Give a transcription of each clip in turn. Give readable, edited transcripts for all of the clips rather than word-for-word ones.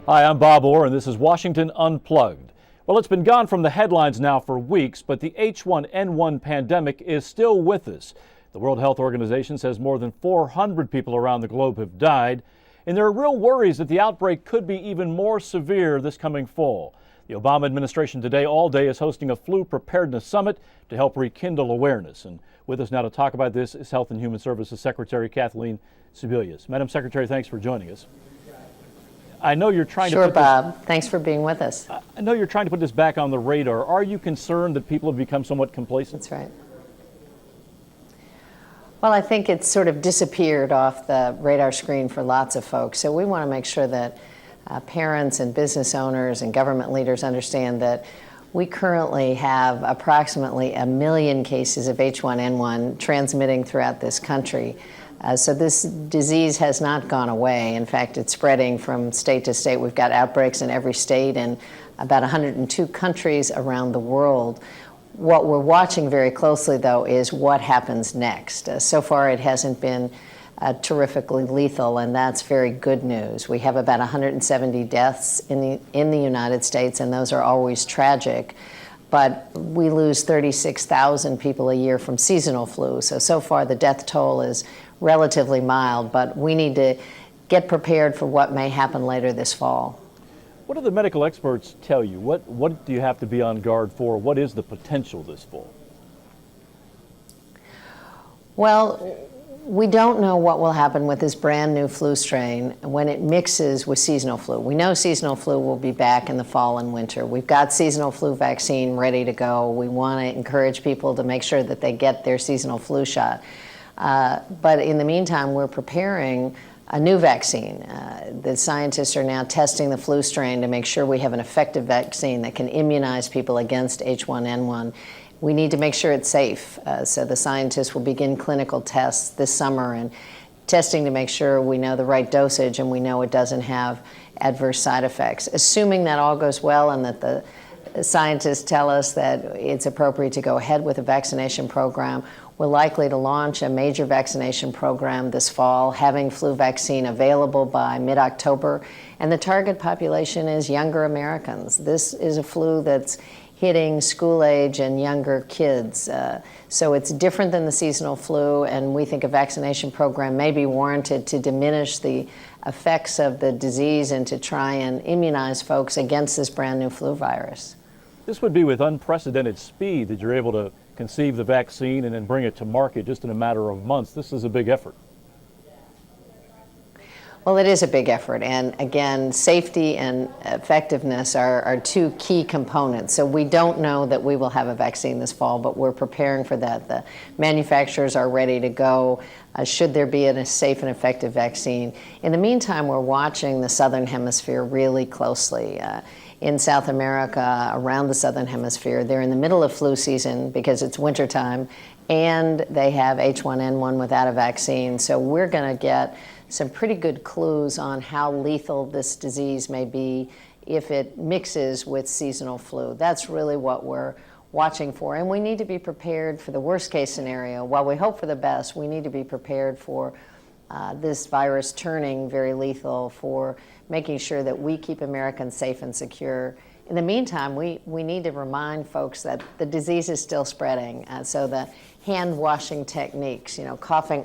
Hi, I'm Bob Orr, and this is Washington Unplugged. Well, it's been gone from the headlines now for weeks, but the H1N1 pandemic is still with us. The World Health Organization says more than 400 people around the globe have died, and there are real worries that the outbreak could be even more severe this coming fall. The Obama administration today, all day, is hosting a flu preparedness summit to help rekindle awareness. And with us now to talk about this is Health and Human Services Secretary Kathleen Sebelius. Madam Secretary, thanks for joining us. I know you're trying to put Bob. Thanks for being with us. I know you're trying to put this back on the radar. Are you concerned that people have become somewhat complacent? That's right. Well, I think it's sort of disappeared off the radar screen for lots of folks. So we want to make sure that parents and business owners and government leaders understand that we currently have approximately 1 million cases of H1N1 transmitting throughout this country. So this disease has not gone away. In fact, it's spreading from state to state. We've got outbreaks in every state and about 102 countries around the world. What we're watching very closely, though, is what happens next. So far, it hasn't been terrifically lethal, and that's very good news. We have about 170 deaths in the United States, and those are always tragic. But we lose 36,000 people a year from seasonal flu. So far, the death toll is relatively mild, but we need to get prepared for what may happen later this fall. What do the medical experts tell you? What do you have to be on guard for? What is the potential this fall? Well, we don't know what will happen with this brand new flu strain when it mixes with seasonal flu. We know seasonal flu will be back in the fall and winter. We've got seasonal flu vaccine ready to go. We want to encourage people to make sure that they get their seasonal flu shot. But in the meantime, we're preparing a new vaccine. The scientists are now testing the flu strain to make sure we have an effective vaccine that can immunize people against H1N1. We need to make sure it's safe. So the scientists will begin clinical tests this summer and testing to make sure we know the right dosage and we know it doesn't have adverse side effects. Assuming that all goes well and that the scientists tell us that it's appropriate to go ahead with a vaccination program, we're likely to launch a major vaccination program this fall, having flu vaccine available by mid-October. And the target population is younger Americans. This is a flu that's hitting school age and younger kids. So it's different than the seasonal flu, and we think a vaccination program may be warranted to diminish the effects of the disease and to try and immunize folks against this brand new flu virus. This would be with unprecedented speed that you're able to conceive the vaccine and then bring it to market just in a matter of months. This is a big effort. Well, it is a big effort, and again, safety and effectiveness are two key components. So we don't know that we will have a vaccine this fall, but we're preparing for that. The manufacturers are ready to go should there be a safe and effective vaccine. In the meantime, we're watching the Southern Hemisphere really closely. In South America, around the Southern Hemisphere, they're in the middle of flu season because it's wintertime, and they have H1N1 without a vaccine. So we're going to get some pretty good clues on how lethal this disease may be if it mixes with seasonal flu. That's really what we're watching for. And we need to be prepared for the worst case scenario. While we hope for the best, we need to be prepared for this virus turning very lethal, for making sure that we keep Americans safe and secure. In the meantime, we need to remind folks that the disease is still spreading. So the hand washing techniques, coughing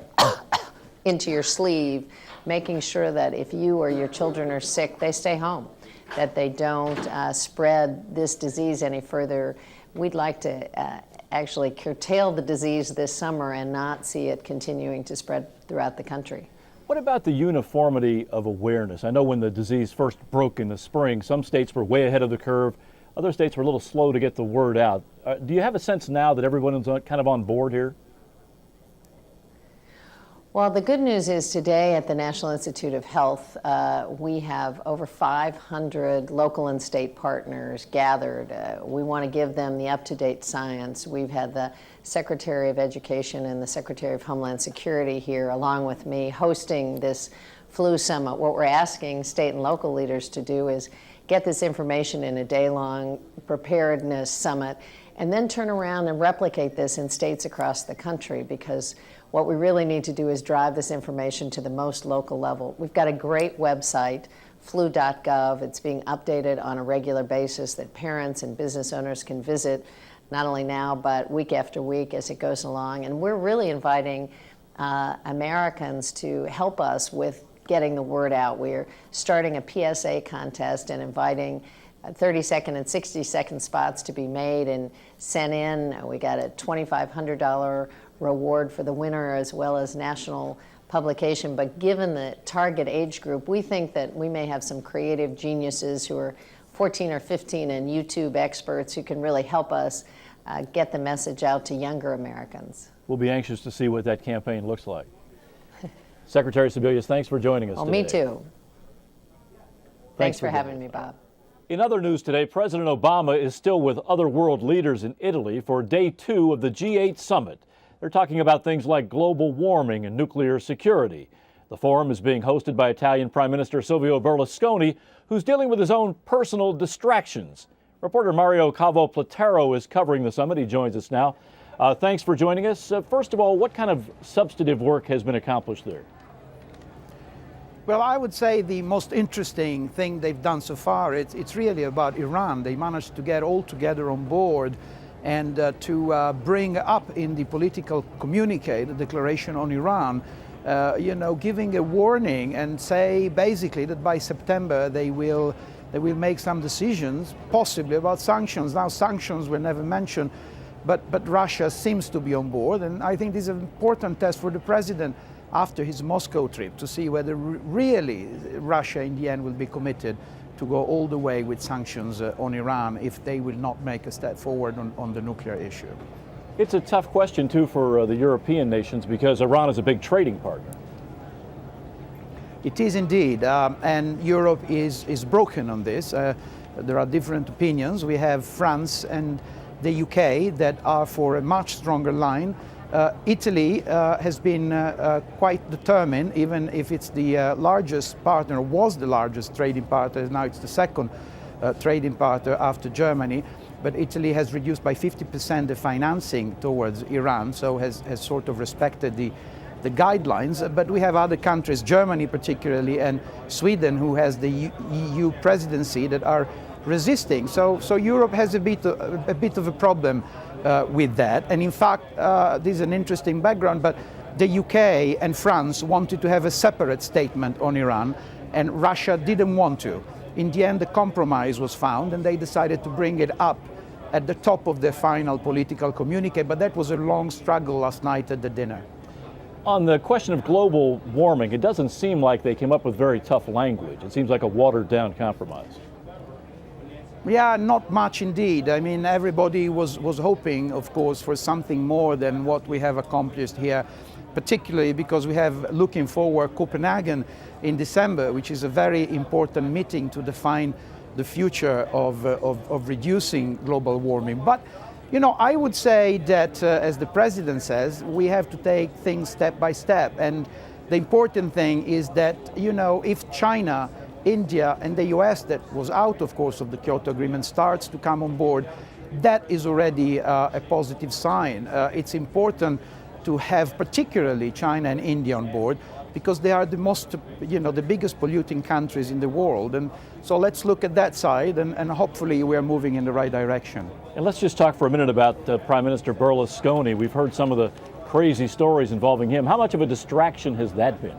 into your sleeve, making sure that if you or your children are sick, they stay home, that they don't spread this disease any further. We'd like to actually curtail the disease this summer and not see it continuing to spread throughout the country. What about the uniformity of awareness? I know when the disease first broke in the spring, some states were way ahead of the curve. Other states were a little slow to get the word out. Do you have a sense now that everyone is kind of on board here? Well, the good news is today at the National Institute of Health, we have over 500 local and state partners gathered. We want to give them the up-to-date science. We've had the Secretary of Education and the Secretary of Homeland Security here, along with me, hosting this flu summit. What we're asking state and local leaders to do is get this information in a day-long preparedness summit and then turn around and replicate this in states across the country, because what we really need to do is drive this information to the most local level. We've got a great website, flu.gov. It's being updated on a regular basis that parents and business owners can visit, not only now, but week after week as it goes along. And we're really inviting Americans to help us with getting the word out. We're starting a PSA contest and inviting 30-second and 60-second spots to be made and sent in. We got a $2,500 reward for the winner as well as national publication. But given the target age group, we think that we may have some creative geniuses who are 14 or 15 and YouTube experts who can really help us get the message out to younger Americans. We'll be anxious to see what that campaign looks like. Secretary Sebelius, thanks for joining us today. Me too. Thanks for having me, Bob. In other news today, President Obama is still with other world leaders in Italy for day 2 of the G8 summit. They're talking about things like global warming and nuclear security. The forum is being hosted by Italian Prime Minister Silvio Berlusconi, who's dealing with his own personal distractions. Reporter Mario Cavo-Platero is covering the summit. He joins us now. Thanks for joining us. First of all, what kind of substantive work has been accomplished there? Well, I would say the most interesting thing they've done so far, it's really about Iran. They managed to get all together on board and to bring up in the political communique, the declaration on Iran, giving a warning and say basically that by September they will make some decisions, possibly about sanctions. Now, sanctions were never mentioned, but Russia seems to be on board, and I think this is an important test for the president after his Moscow trip to see whether really Russia in the end will be committed to go all the way with sanctions on Iran if they will not make a step forward on the nuclear issue. It's a tough question, too, for the European nations because Iran is a big trading partner. It is indeed, and Europe is broken on this. There are different opinions. We have France and the UK that are for a much stronger line. Italy has been quite determined, even if it's the largest partner, was the largest trading partner, now it's the second trading partner after Germany. But Italy has reduced by 50% the financing towards Iran, so has sort of respected the guidelines. But we have other countries, Germany particularly, and Sweden, who has the EU presidency, that are resisting. So Europe has a bit of a problem with that. And in fact, this is an interesting background, but the UK and France wanted to have a separate statement on Iran, and Russia didn't want to. In the end, the compromise was found, and they decided to bring it up at the top of their final political communique, but that was a long struggle last night at the dinner. On the question of global warming, it doesn't seem like they came up with very tough language. It seems like a watered-down compromise. Yeah, not much indeed. I mean, everybody was hoping, of course, for something more than what we have accomplished here, particularly because we have looking forward Copenhagen in December, which is a very important meeting to define the future of reducing global warming. But, you know, I would say that, as the president says, we have to take things step by step. And the important thing is that, you know, if China, India and the US, that was out, of course, of the Kyoto Agreement, starts to come on board, that is already a positive sign. It's important to have particularly China and India on board because they are the most, the biggest polluting countries in the world. And so let's look at that side and hopefully we are moving in the right direction. And let's just talk for a minute about Prime Minister Berlusconi. We've heard some of the crazy stories involving him. How much of a distraction has that been?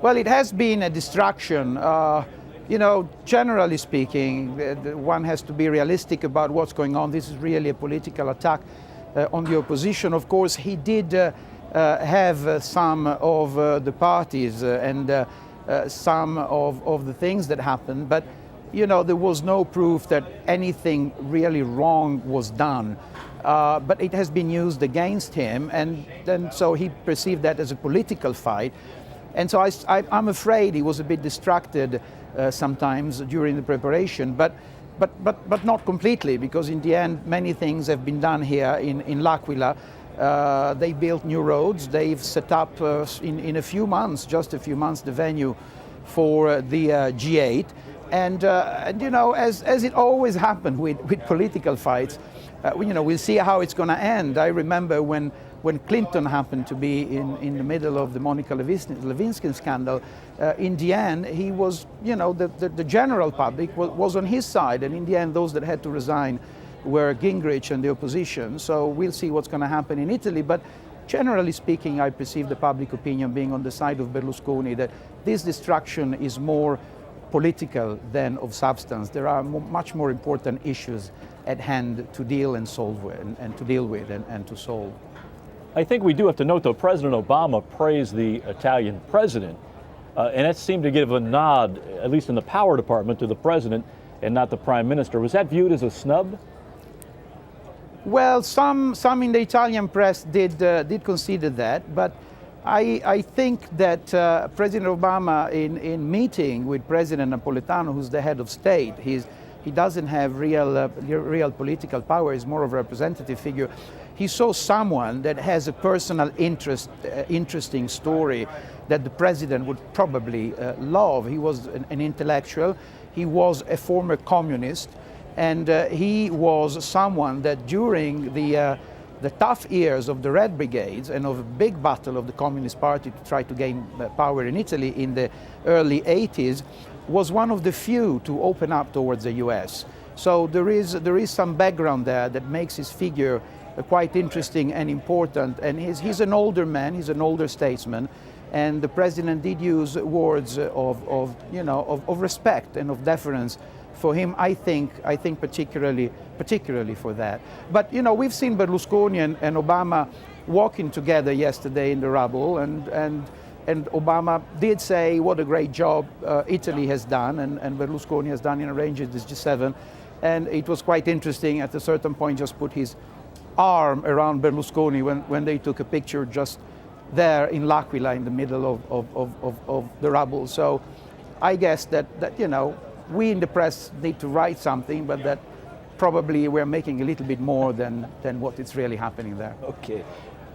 Well, it has been a distraction. Generally speaking, one has to be realistic about what's going on. This is really a political attack on the opposition. Of course, he did have some of the parties and some of the things that happened, but there was no proof that anything really wrong was done. But it has been used against him, and then so he perceived that as a political fight. And so I'm afraid he was a bit distracted sometimes during the preparation, but not completely, because in the end many things have been done here in L'Aquila. They built new roads. They've set up in just a few months, the venue for the G8. And as it always happened with political fights, we'll see how it's going to end. I remember when when Clinton happened to be in the middle of the Monica Lewinsky scandal, in the end, he was, the general public was on his side, and in the end, those that had to resign were Gingrich and the opposition. So we'll see what's going to happen in Italy. But generally speaking, I perceive the public opinion being on the side of Berlusconi, that this destruction is more political than of substance. There are much more important issues at hand to deal and solve with, and to deal with and to solve. I think we do have to note, though, President Obama praised the Italian president, and that seemed to give a nod, at least in the power department, to the president and not the prime minister. Was that viewed as a snub? Well, some in the Italian press did consider that, but I think that President Obama, in meeting with President Napolitano, who's the head of state, he doesn't have real political power. He's more of a representative figure. He saw someone that has a personal interesting story that the president would probably love. He was an intellectual. He was a former communist, and he was someone that during the tough years of the Red Brigades and of a big battle of the Communist Party to try to gain power in Italy in the early 80s, was one of the few to open up towards the US. So there is some background there that makes his figure quite interesting and important. And he's an older man, he's an older statesman, and the president did use words of respect and of deference for him. I think particularly for that. But we've seen Berlusconi and Obama walking together yesterday in the rubble, and Obama did say what a great job Italy has done and Berlusconi has done in arranging this G7. And it was quite interesting, at a certain point, just put his arm around Berlusconi when they took a picture just there in L'Aquila in the middle of the rubble. So I guess that we in the press need to write something, but that probably we're making a little bit more than what is really happening there. Okay.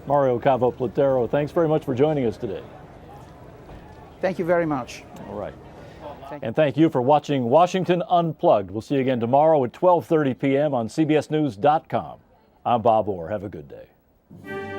Mario Cavo-Platero, thanks very much for joining us today. Thank you very much. All right. And thank you for watching Washington Unplugged. We'll see you again tomorrow at 12:30 p.m. on CBSNews.com. I'm Bob Orr. Have a good day.